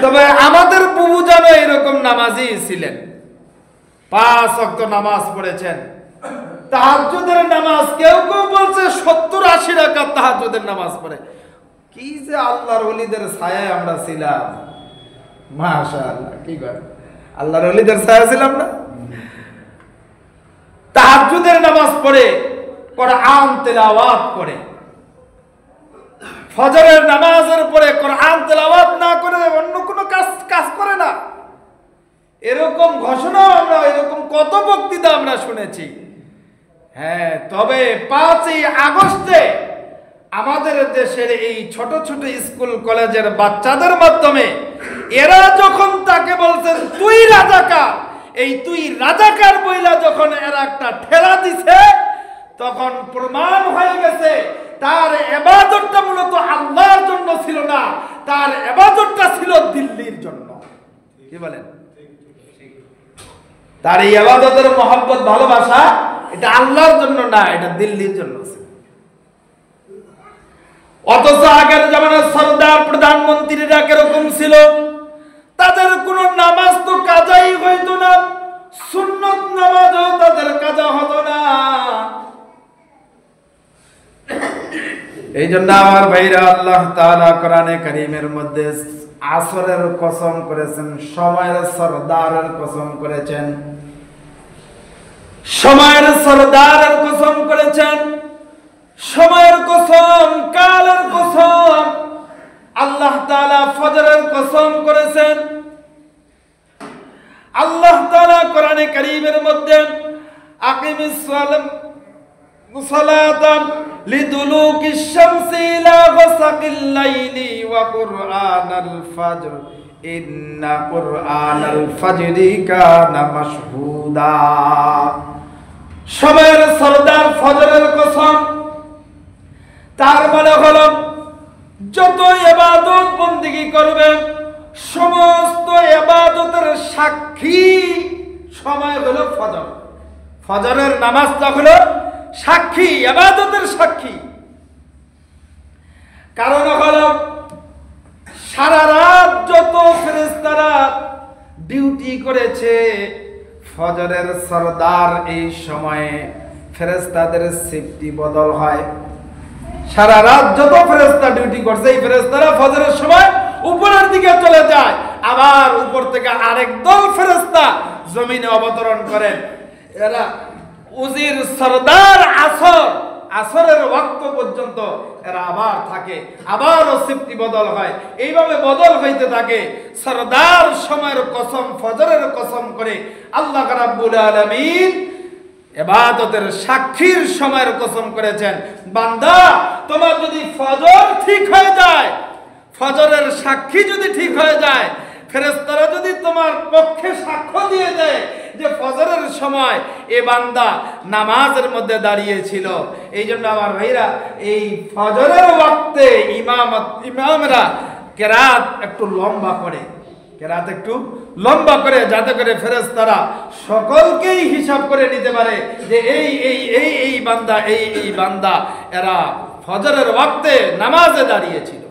তবে আমাদের বুবু জানো এরকম নামাজি ছিলেন, 5 ওয়াক্ত নামাজ পড়েছেন, তাহাজ্জুদের নামাজ কেউ কেউ বলছে 70-80 রাকাত তাহাজ্জুদের নামাজ পড়ে। কি যে আল্লাহর ওলিদের ছায়ায় আমরা ছিলাম, মাশাআল্লাহ। কি করে আল্লাহর ওলিদের ছায়া ছিলাম না? তাহাজ্জুদের নামাজ পড়ে, কোরআন তেলাওয়াত করে, ফজরের নামাজের পরে কোরআন তেলাওয়াত না করে অন্য কোনো কাজ করে না। এরকম ঘোষণা আমরা, এরকম কত বক্তৃতা আমরা শুনেছি। হ্যাঁ, তবে 5ই আগস্টে আমাদের দেশের এই ছোট ছোট স্কুল কলেজের বাচ্চাদের মাধ্যমে এরা যখন তাকে বলছেন তুই রাজাকার, এই তুই রাজাকার বইলা যখন এরা একটা ঠেলা দিছে, তখন প্রমাণ হয়ে গেছে তার ইবাদতটা মূলত আল্লাহর জন্য ছিল না, তার ইবাদতটা ছিল দিল্লির জন্য। কি বলেন? তার এই ইবাদতের মহব্বত, ভালোবাসা এটা আল্লাহর জন্য না, এটা দিল্লির জন্য ছিল। অথচ আগের জামানার সরদার প্রধানমন্ত্রীরা কিরকম ছিল? তাদের কোনো নামাজ তো কাজাই হইতো না, সুন্নত নামাজও তাদের কাজা হতো না। এই জন্য আমার ভাইরা, আল্লাহ তাআলা কোরআনে কারীমের মধ্যে আসরের কসম করেছেন, সময়ের সরদারের কসম করেছেন, সময়ের সরদারের কসম করেছেন, সময়ের কসম, কালের কসম। আল্লাহ তাআলা ফজরের কসম করেছেন। আল্লাহ তাআলা কোরআনে কারীমের মধ্যে আকিমিস সালাতা লিদুলুকিশ শামসি ইলা গাসাকিল লাইলি ওয়া কুরআনাল ফাজর ইন্না কুরআনাল ফাজরি কানা মাশহুদা। সময়ের সরদার ফজরের কসম, তার মানে হলো যত ইবাদত বন্দেগী করবেন সমস্ত ইবাদতের সাক্ষী সময় হলো ফজর। ফজরের নামাজটা হলো সাক্ষী, ইবাদতের সাক্ষী। কারণ হলো সারা রাত যত ফেরেশতারা ডিউটি করেছে, ফজরের সরদার এই সময়ে ফেরেশতাদের শিফটি বদল হয়। সারা রাত যত ফেরেশতা ডিউটি করছে, এই ফেরেশতারা ফজরের সময় উপরের দিকে চলে যায়, আবার উপর থেকে আরেক দল ফেরেশতা জমিনে অবতরণ করেন। এরা উজির সরদার আসরের ওয়াক্ত পর্যন্ত এরা আবার থাকে, আবারও শিফটি বদল হয়। এইভাবে বদল হইতে থাকে। সরদার সময়ের কসম, ফজরের কসম করে আল্লাহ রাব্বুল আলামিন ইবাদতের সাক্ষীর সময়ের কসম করেছেন। বান্দা, তোমার যদি ফজর ঠিক হয়ে যায়, ফজরের সাক্ষী যদি ঠিক হয়ে যায়, ফেরেশতারা যদি তোমার পক্ষে সাক্ষ্য দিয়ে দেয় যে ফজরের সময় এ বান্দা নামাজের মধ্যে দাঁড়িয়েছিল। এই জন্য আমার ভাইরা, এই ফজরের ওয়াক্তে ইমামরা কেরাত একটু লম্বা করে, কেরাত একটু লম্বা করে, যাতে করে ফেরেশতারা সকলকেই হিসাব করে নিতে পারে যে এই বান্দা, এই বান্দা এরা ফজরের ওয়াক্তে নামাজে দাঁড়িয়েছিল।